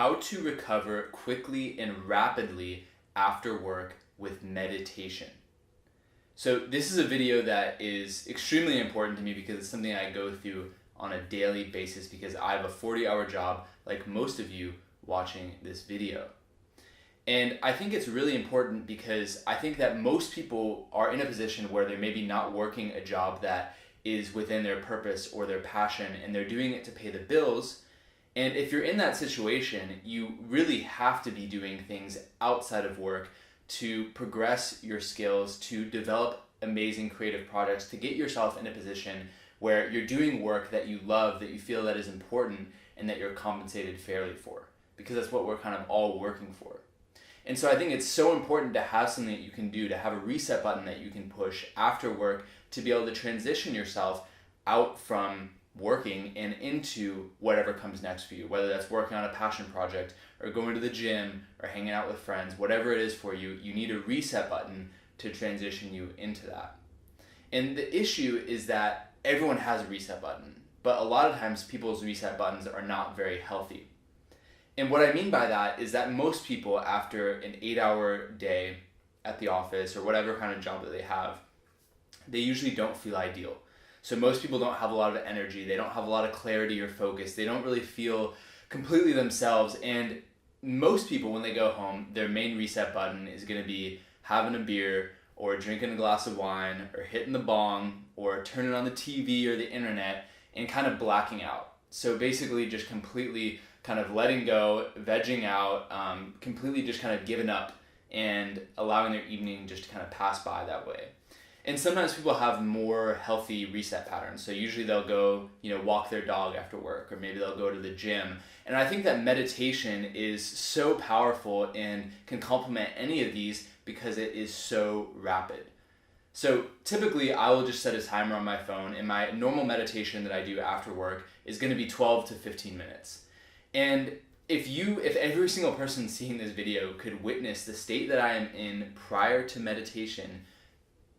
how to recover quickly and rapidly after work with meditation. So this is a video that is extremely important to me because it's something I go through on a daily basis because I have a 40-hour job like most of you watching this video. And I think it's really important because I think that most people are in a position where they're maybe not working a job that is within their purpose or their passion, and they're doing it to pay the bills. And if you're in that situation, you really have to be doing things outside of work to progress your skills, to develop amazing creative projects, to get yourself in a position where you're doing work that you love, that you feel that is important, and that you're compensated fairly for, because that's what we're kind of all working for. And so I think it's so important to have something that you can do, to have a reset button that you can push after work to be able to transition yourself out from working and into whatever comes next for you, whether that's working on a passion project or going to the gym or hanging out with friends, whatever it is for you, you need a reset button to transition you into that. And the issue is that everyone has a reset button, but a lot of times people's reset buttons are not very healthy. And what I mean by that is that most people, after an 8-hour day at the office or whatever kind of job that they have, they usually don't feel ideal. So most people don't have a lot of energy, they don't have a lot of clarity or focus, they don't really feel completely themselves, and most people, when they go home, their main reset button is going to be having a beer or drinking a glass of wine or hitting the bong or turning on the TV or the internet and kind of blacking out. So basically just completely kind of letting go, vegging out, completely just kind of giving up and allowing their evening just to kind of pass by that way. And sometimes people have more healthy reset patterns. So usually they'll go, walk their dog after work, or maybe they'll go to the gym. And I think that meditation is so powerful and can complement any of these because it is so rapid. So typically I will just set a timer on my phone, and my normal meditation that I do after work is going to be 12 to 15 minutes. And if every single person seeing this video could witness the state that I am in prior to meditation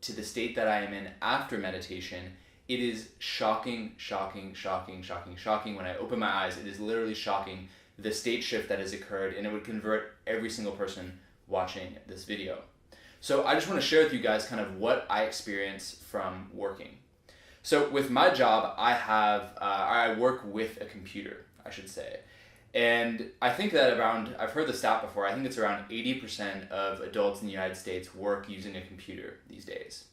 to the state that I am in after meditation, it is shocking. When I open my eyes, it is literally shocking the state shift that has occurred, and it would convert every single person watching this video. So I just want to share with you guys kind of what I experience from working. So with my job, I work with a computer, I should say. And I think that I've heard the stat before, I think it's around 80% of adults in the United States work using a computer these days.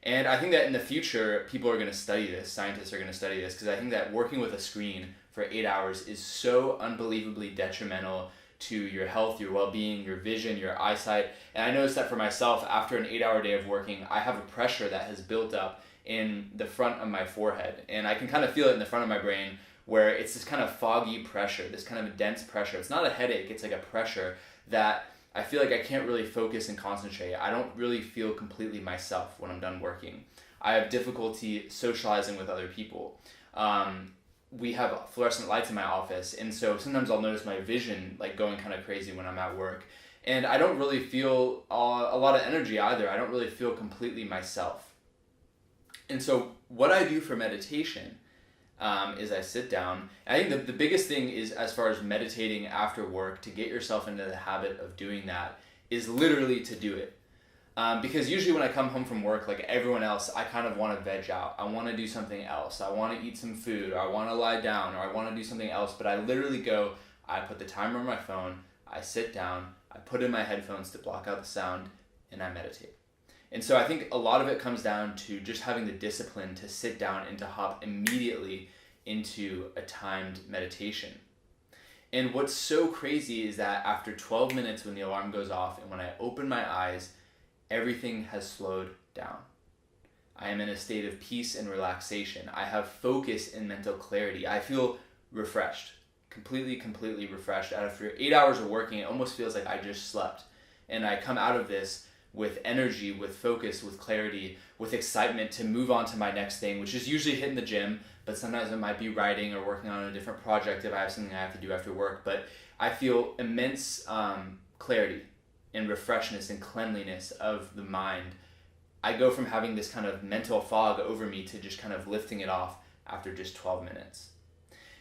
And I think that in the future, people are going to study this, scientists are going to study this, because I think that working with a screen for 8 hours is so unbelievably detrimental to your health, your well-being, your vision, your eyesight. And I noticed that for myself, after an 8-hour day of working, I have a pressure that has built up in the front of my forehead. And I can kind of feel it in the front of my brain, where it's this kind of foggy pressure, this kind of dense pressure. It's not a headache, it's like a pressure that I feel like I can't really focus and concentrate. I don't really feel completely myself when I'm done working. I have difficulty socializing with other people. We have fluorescent lights in my office, and so sometimes I'll notice my vision like going kind of crazy when I'm at work. And I don't really feel a lot of energy either. I don't really feel completely myself. And so what I do for meditation is I sit down. And I think the biggest thing is, as far as meditating after work, to get yourself into the habit of doing that, is literally to do it. Because usually when I come home from work, like everyone else, I kind of want to veg out. I want to do something else. I want to eat some food, or I want to lie down, or I want to do something else. But I literally go, I put the timer on my phone, I sit down, I put in my headphones to block out the sound, and I meditate. And so I think a lot of it comes down to just having the discipline to sit down and to hop immediately into a timed meditation. And what's so crazy is that after 12 minutes, when the alarm goes off and when I open my eyes, everything has slowed down. I am in a state of peace and relaxation. I have focus and mental clarity. I feel refreshed, completely refreshed. After 8 hours of working, it almost feels like I just slept. And I come out of this with energy, with focus, with clarity, with excitement to move on to my next thing, which is usually hitting the gym, but sometimes it might be writing or working on a different project if I have something I have to do after work. But I feel immense clarity and refreshness and cleanliness of the mind. I go from having this kind of mental fog over me to just kind of lifting it off after just 12 minutes.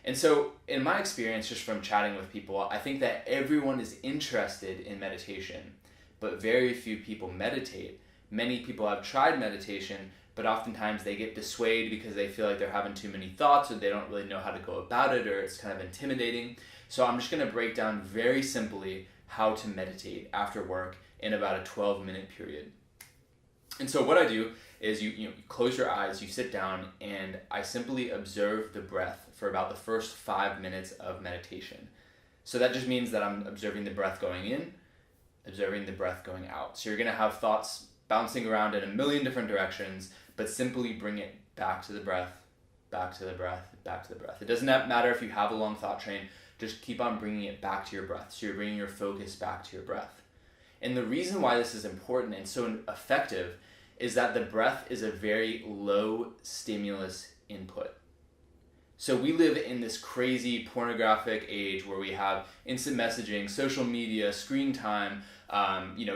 And so in my experience, just from chatting with people, I think that everyone is interested in meditation, but very few people meditate. Many people have tried meditation, but oftentimes they get dissuaded because they feel like they're having too many thoughts, or they don't really know how to go about it, or it's kind of intimidating. So I'm just going to break down very simply how to meditate after work in about a 12-minute period. And so what I do is you close your eyes, you sit down, and I simply observe the breath for about the first 5 minutes of meditation. So that just means that I'm observing the breath going in, observing the breath going out. So you're going to have thoughts bouncing around in a million different directions, but simply bring it back to the breath, back to the breath, back to the breath. It doesn't matter if you have a long thought train, just keep on bringing it back to your breath. So you're bringing your focus back to your breath. And the reason why this is important and so effective is that the breath is a very low stimulus input. So we live in this crazy pornographic age where we have instant messaging, social media, screen time,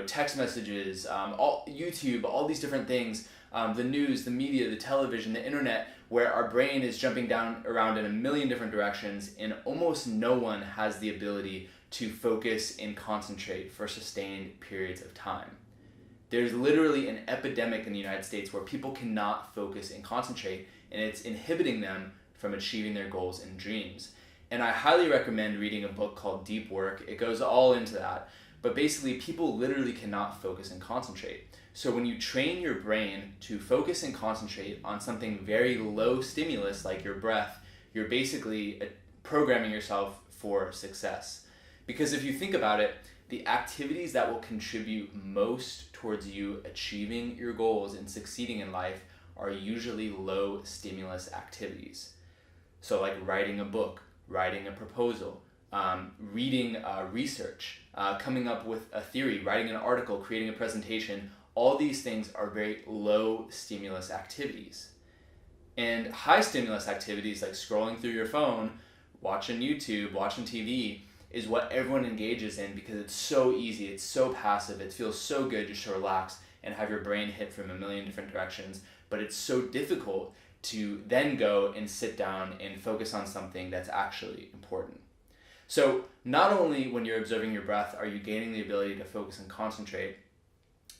text messages, YouTube, all these different things, the news, the media, the television, the internet, where our brain is jumping down around in a million different directions, and almost no one has the ability to focus and concentrate for sustained periods of time. There's literally an epidemic in the United States where people cannot focus and concentrate, and it's inhibiting them from achieving their goals and dreams. And I highly recommend reading a book called Deep Work. It goes all into that. But basically, people literally cannot focus and concentrate. So when you train your brain to focus and concentrate on something very low stimulus, like your breath, you're basically programming yourself for success. Because if you think about it, the activities that will contribute most towards you achieving your goals and succeeding in life are usually low stimulus activities. So like writing a book, writing a proposal, reading research, coming up with a theory, writing an article, creating a presentation. All these things are very low stimulus activities. And high stimulus activities like scrolling through your phone, watching YouTube, watching TV, is what everyone engages in because it's so easy, it's so passive, it feels so good just to relax and have your brain hit from a million different directions. But it's so difficult to then go and sit down and focus on something that's actually important. So not only when you're observing your breath are you gaining the ability to focus and concentrate,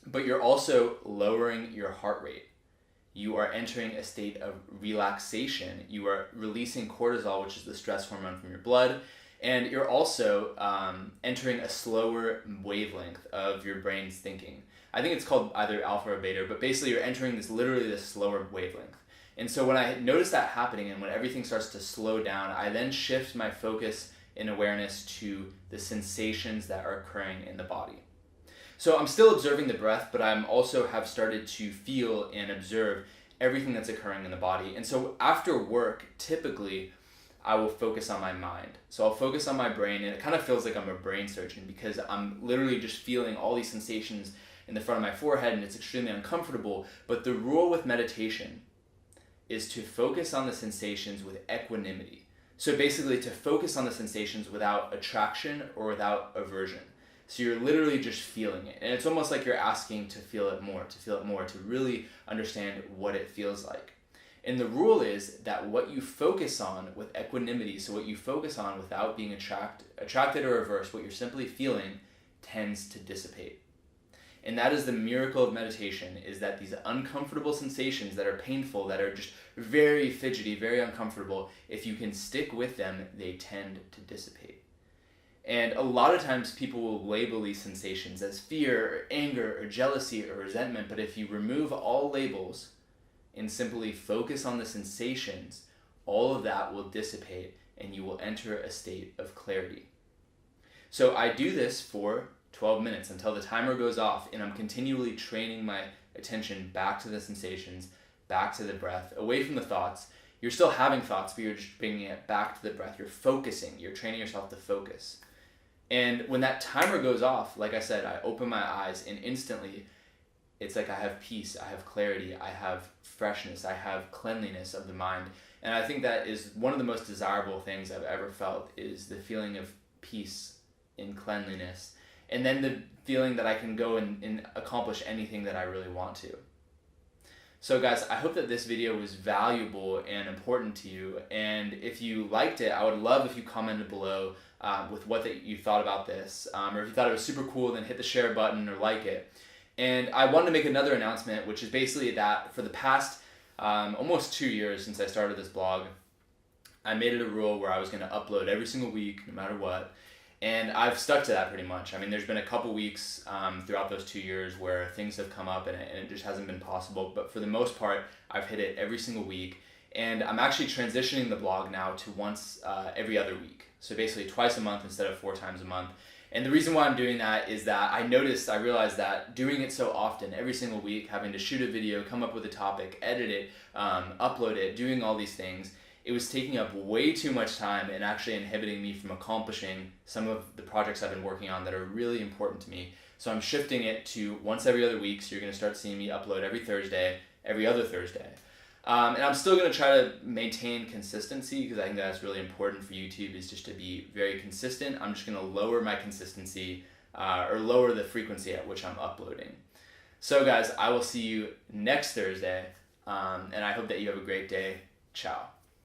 but you're also lowering your heart rate. You are entering a state of relaxation. You are releasing cortisol, which is the stress hormone from your blood, and you're also entering a slower wavelength of your brain's thinking. I think it's called either alpha or beta, but basically you're entering this slower wavelength. And so when I notice that happening and when everything starts to slow down, I then shift my focus and awareness to the sensations that are occurring in the body. So I'm still observing the breath, but I'm also have started to feel and observe everything that's occurring in the body. And so after work, typically, I will focus on my mind. So I'll focus on my brain, and it kind of feels like I'm a brain surgeon because I'm literally just feeling all these sensations in the front of my forehead, and it's extremely uncomfortable. But the rule with meditation is to focus on the sensations with equanimity. So basically to focus on the sensations without attraction or without aversion. So you're literally just feeling it. And it's almost like you're asking to feel it more, to really understand what it feels like. And the rule is that what you focus on with equanimity, so what you focus on without being attracted or averse, what you're simply feeling, tends to dissipate. And that is the miracle of meditation, is that these uncomfortable sensations that are painful, that are just very fidgety, very uncomfortable, if you can stick with them, they tend to dissipate. And a lot of times people will label these sensations as fear or anger or jealousy or resentment, but if you remove all labels and simply focus on the sensations, all of that will dissipate and you will enter a state of clarity. So I do this for 12 minutes until the timer goes off, and I'm continually training my attention back to the sensations, back to the breath, away from the thoughts. You're still having thoughts, but you're just bringing it back to the breath. You're focusing. You're training yourself to focus. And when that timer goes off, like I said, I open my eyes, and instantly it's like I have peace, I have clarity, I have freshness, I have cleanliness of the mind. And I think that is one of the most desirable things I've ever felt, is the feeling of peace and cleanliness. And then the feeling that I can go and accomplish anything that I really want to. So guys, I hope that this video was valuable and important to you, and if you liked it, I would love if you commented below with what you thought about this, or if you thought it was super cool, then hit the share button or like it. And I wanted to make another announcement, which is basically that for the past almost 2 years since I started this blog, I made it a rule where I was going to upload every single week, no matter what. And I've stuck to that pretty much. I mean, there's been a couple weeks throughout those 2 years where things have come up and it just hasn't been possible. But for the most part, I've hit it every single week. And I'm actually transitioning the blog now to once every other week. So basically twice a month instead of 4 times a month. And the reason why I'm doing that is that I realized that doing it so often, every single week, having to shoot a video, come up with a topic, edit it, upload it, doing all these things, it was taking up way too much time and actually inhibiting me from accomplishing some of the projects I've been working on that are really important to me. So I'm shifting it to once every other week, so you're going to start seeing me upload every Thursday, every other Thursday. And I'm still going to try to maintain consistency because I think that's really important for YouTube, is just to be very consistent. I'm just going to lower my consistency or lower the frequency at which I'm uploading. So guys, I will see you next Thursday, and I hope that you have a great day. Ciao.